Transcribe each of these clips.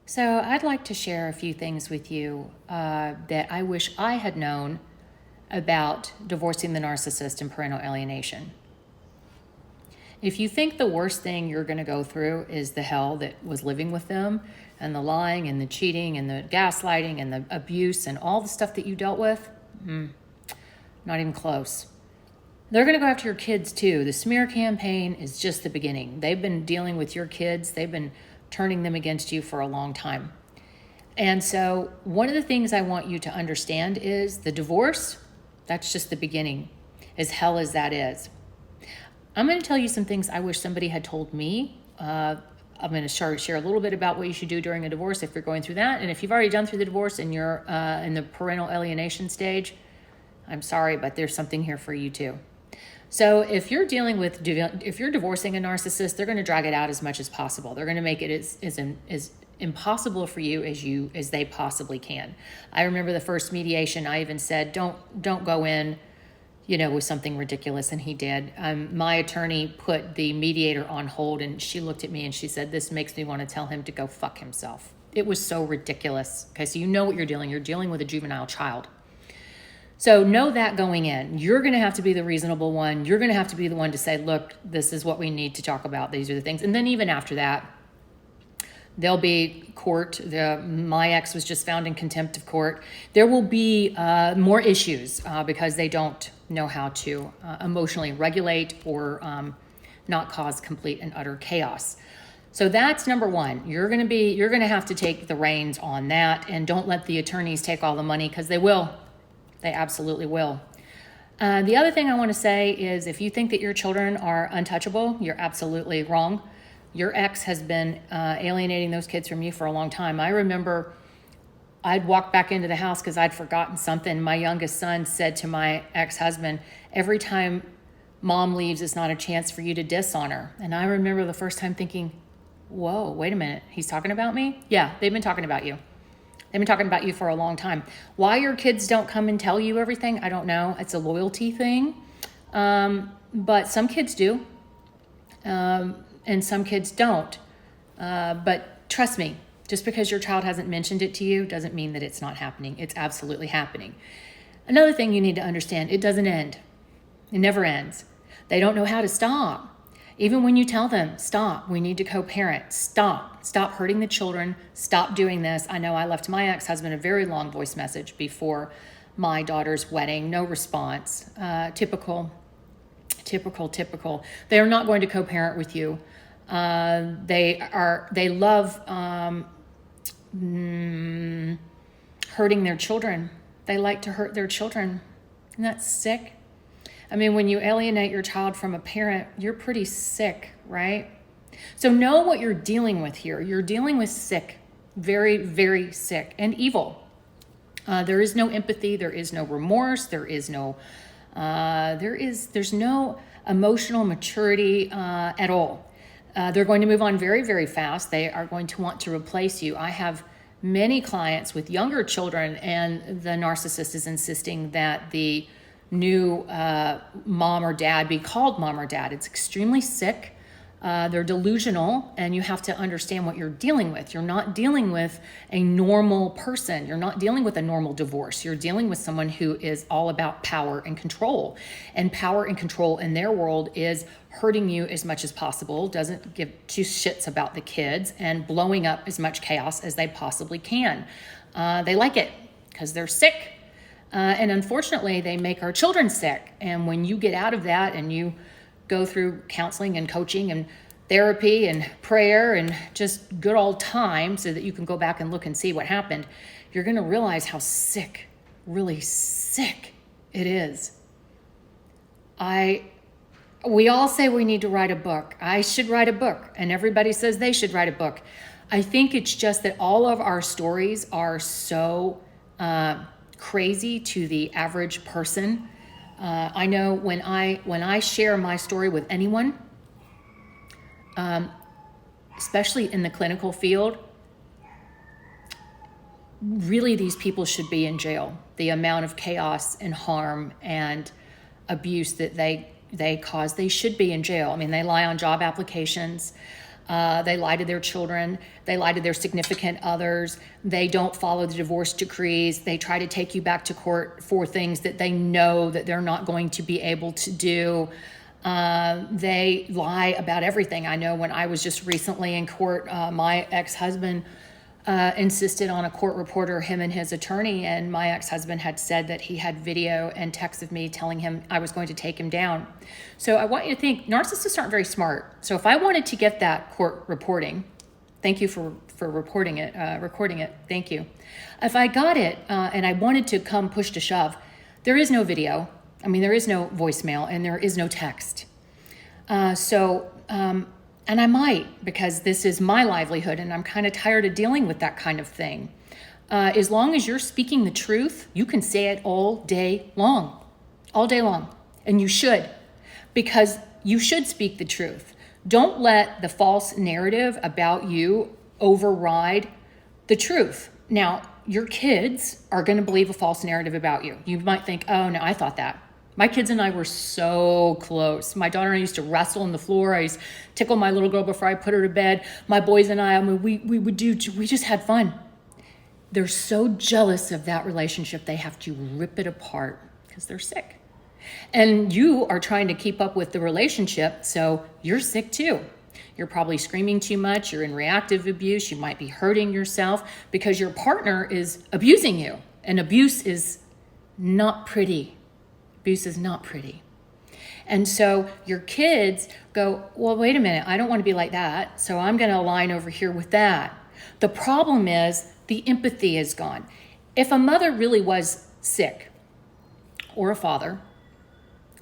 So, I'd like to share a few things with you that I wish I had known about divorcing the narcissist and parental alienation. If you think the worst thing you're going to go through is the hell that was living with them, and the lying and the cheating and the gaslighting and the abuse and all the stuff that you dealt with, not even close. They're going to go after your kids too. The smear campaign is just the beginning. They've been dealing with your kids. They've been turning them against you for a long time. And so one of the things I want you to understand is the divorce, that's just the beginning, as hell as that is. I'm going to tell you some things I wish somebody had told me. I'm going to share a little bit about what you should do during a divorce if you're going through that. And if you've already done through the divorce and you're in the parental alienation stage, I'm sorry, but there's something here for you too. So if you're divorcing a narcissist, they're going to drag it out as much as possible. They're going to make it as impossible for you as they possibly can. I remember the first mediation, I even said, don't go in, with something ridiculous, and he did. My attorney put the mediator on hold, and she looked at me and she said, "This makes me want to tell him to go fuck himself." It was so ridiculous because you know what you're dealing with a juvenile child. So know that going in, you're going to have to be the reasonable one. You're going to have to be the one to say, look, this is what we need to talk about. These are the things. And then even after that, there'll be court. My ex was just found in contempt of court. There will be more issues because they don't know how to emotionally regulate or not cause complete and utter chaos. So that's number one. You're going to have to take the reins on that, and don't let the attorneys take all the money, because they will. They absolutely will. The other thing I want to say is, if you think that your children are untouchable, you're absolutely wrong. Your ex has been alienating those kids from you for a long time. I remember I'd walk back into the house because I'd forgotten something. My youngest son said to my ex-husband, "Every time mom leaves, it's not a chance for you to diss on her." And I remember the first time thinking, whoa, wait a minute. He's talking about me? Yeah, they've been talking about you. They've been talking about you for a long time. Why your kids don't come and tell you everything, I don't know. It's a loyalty thing. But some kids do. And some kids don't. But trust me, just because your child hasn't mentioned it to you doesn't mean that it's not happening. It's absolutely happening. Another thing you need to understand, it doesn't end. It never ends. They don't know how to stop. Even when you tell them, stop, we need to co-parent, stop hurting the children, stop doing this. I know I left my ex-husband a very long voice message before my daughter's wedding, no response. Typical. They are not going to co-parent with you. They love hurting their children. They like to hurt their children. Isn't that sick? I mean, when you alienate your child from a parent, you're pretty sick, right? So know what you're dealing with here. You're dealing with sick, very, very sick and evil. There is no empathy. There is no remorse. There's no emotional maturity at all. They're going to move on very, very fast. They are going to want to replace you. I have many clients with younger children, and the narcissist is insisting that the new mom or dad be called mom or dad. It's extremely sick. They're delusional, and you have to understand what you're dealing with. You're not dealing with a normal person. You're not dealing with a normal divorce. You're dealing with someone who is all about power and control. And power and control in their world is hurting you as much as possible, doesn't give two shits about the kids, and blowing up as much chaos as they possibly can. They like it because they're sick. And unfortunately, they make our children sick. And when you get out of that and you go through counseling and coaching and therapy and prayer and just good old time so that you can go back and look and see what happened, you're going to realize how sick, really sick it is. We all say we need to write a book. I should write a book, and everybody says they should write a book. I think it's just that all of our stories are so crazy to the average person. I know when I share my story with anyone, especially in the clinical field, really these people should be in jail. The amount of chaos and harm and abuse that they cause, they should be in jail. I mean, they lie on job applications. They lie to their children. They lie to their significant others. They don't follow the divorce decrees. They try to take you back to court for things that they know that they're not going to be able to do. They lie about everything. I know when I was just recently in court, my ex-husband insisted on a court reporter, him and his attorney, and my ex-husband had said that he had video and text of me telling him I was going to take him down. So I want you to think, narcissists aren't very smart. So if I wanted to get that court reporting, thank you for recording it, thank you. If I got it and I wanted to come push to shove, there is no video. I mean, there is no voicemail and there is no text. And I might, because this is my livelihood and I'm kind of tired of dealing with that kind of thing. As long as you're speaking the truth, you can say it all day long. And you should, because you should speak the truth. Don't let the false narrative about you override the truth. Now, your kids are going to believe a false narrative about you. You might think, oh, no, I thought that. My kids and I were so close. My daughter and I used to wrestle on the floor. I used to tickle my little girl before I put her to bed. My boys and I mean, we just had fun. They're so jealous of that relationship, they have to rip it apart because they're sick. And you are trying to keep up with the relationship, so you're sick too. You're probably screaming too much. You're in reactive abuse. You might be hurting yourself because your partner is abusing you. And abuse is not pretty. Abuse is not pretty. And so your kids go, well, wait a minute, I don't want to be like that, so I'm going to align over here with that. The problem is the empathy is gone. If a mother really was sick, or a father,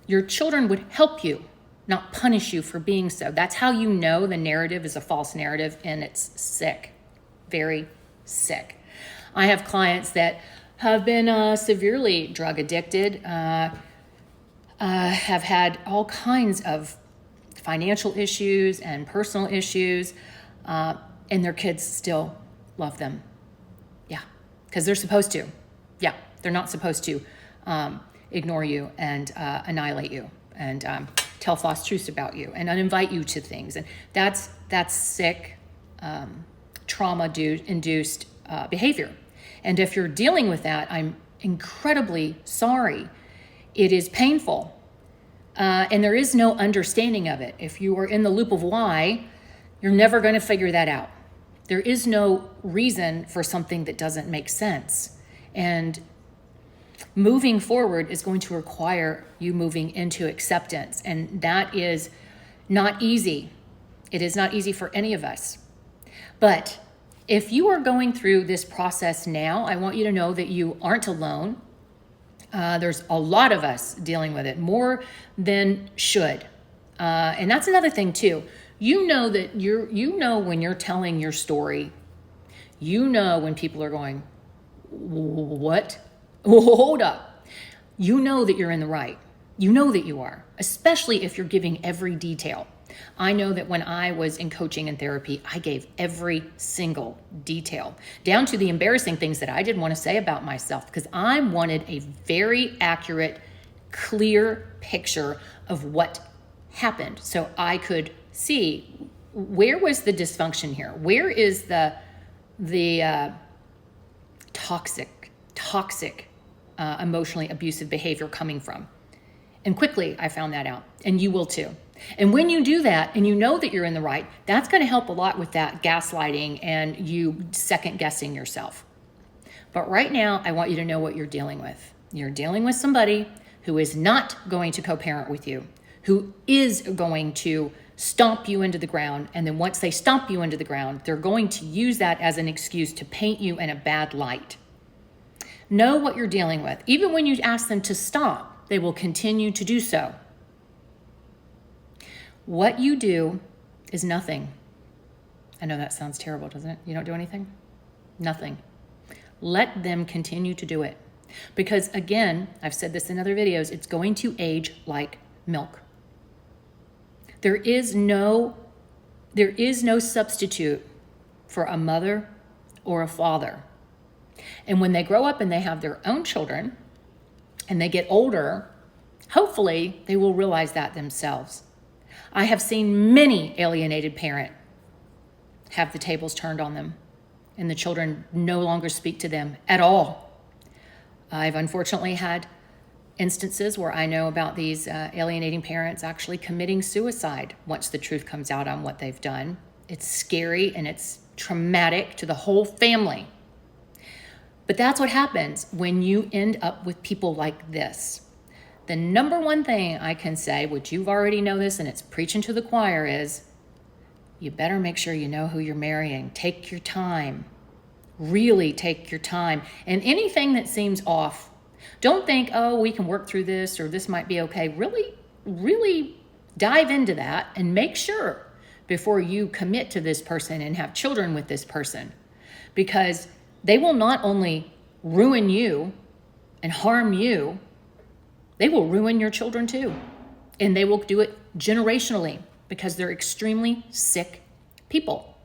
your children would help you, not punish you for being so. That's how you know the narrative is a false narrative and it's sick, very sick. I have clients that have been severely drug addicted, have had all kinds of financial issues and personal issues, and their kids still love them. Yeah, because they're supposed to. Yeah, they're not supposed to ignore you and annihilate you and tell false truths about you and uninvite you to things. And that's sick, trauma-induced behavior. And if you're dealing with that, I'm incredibly sorry. It is painful, and there is no understanding of it. If you are in the loop of why, you're never going to figure that out. There is no reason for something that doesn't make sense. And moving forward is going to require you moving into acceptance, and that is not easy. It is not easy for any of us. But if you are going through this process now, I want you to know that you aren't alone. There's a lot of us dealing with it, more than should. And that's another thing too. You know that you know when you're telling your story, you know when people are going, what? Hold up. You know that you're in the right. You know that you are, especially if you're giving every detail. I know that when I was in coaching and therapy, I gave every single detail, down to the embarrassing things that I didn't want to say about myself, because I wanted a very accurate, clear picture of what happened so I could see where was the dysfunction here? Where is the toxic, emotionally abusive behavior coming from? And quickly, I found that out, and you will too. And when you do that, and you know that you're in the right, that's going to help a lot with that gaslighting and you second guessing yourself. But right now, I want you to know what you're dealing with. You're dealing with somebody who is not going to co-parent with you, who is going to stomp you into the ground. And then once they stomp you into the ground, they're going to use that as an excuse to paint you in a bad light. Know what you're dealing with. Even when you ask them to stop, they will continue to do so. What you do is nothing. I know that sounds terrible, doesn't it? You don't do anything? Nothing. Let them continue to do it. Because again, I've said this in other videos, it's going to age like milk. There is no substitute for a mother or a father. And when they grow up and they have their own children and they get older, hopefully they will realize that themselves. I have seen many alienated parents have the tables turned on them and the children no longer speak to them at all. I've unfortunately had instances where I know about these alienating parents actually committing suicide once the truth comes out on what they've done. It's scary and it's traumatic to the whole family. But that's what happens when you end up with people like this. The number one thing I can say, which you've already know this and it's preaching to the choir, is you better make sure you know who you're marrying. Take your time. Really take your time. And anything that seems off, don't think, oh, we can work through this or this might be okay. Really, really dive into that and make sure before you commit to this person and have children with this person, because they will not only ruin you and harm you, they will ruin your children too. And they will do it generationally because they're extremely sick people.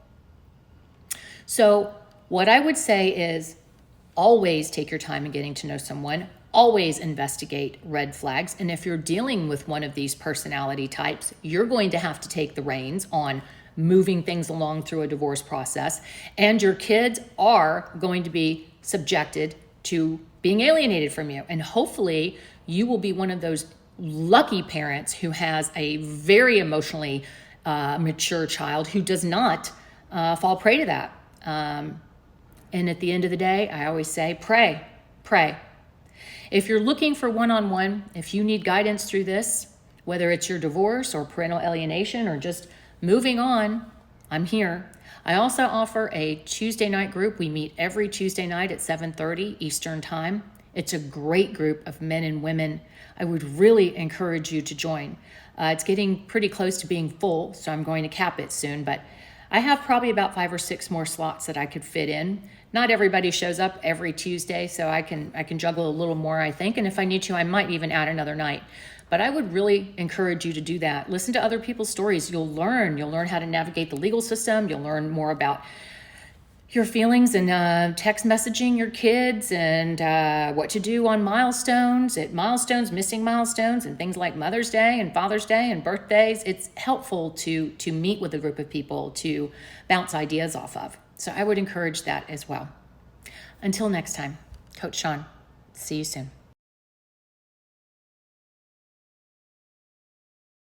So what I would say is always take your time in getting to know someone. Always investigate red flags. And if you're dealing with one of these personality types, you're going to have to take the reins on moving things along through a divorce process. And your kids are going to be subjected to being alienated from you. And hopefully you will be one of those lucky parents who has a very emotionally mature child who does not fall prey to that. And at the end of the day, I always say, pray. If you're looking for one-on-one, if you need guidance through this, whether it's your divorce or parental alienation or just moving on, I'm here. I also offer a Tuesday night group. We meet every Tuesday night at 7:30 Eastern Time. It's a great group of men and women. I would really encourage you to join. It's getting pretty close to being full, so I'm going to cap it soon, but I have probably about 5 or 6 more slots that I could fit in. Not everybody shows up every Tuesday, so I can juggle a little more, I think. And if I need to, I might even add another night. But I would really encourage you to do that. Listen to other people's stories. You'll learn how to navigate the legal system. You'll learn more about your feelings and text messaging your kids and what to do on milestones, missing milestones, and things like Mother's Day and Father's Day and birthdays. It's helpful to meet with a group of people to bounce ideas off of. So I would encourage that as well. Until next time, Coach Shawn. See you soon.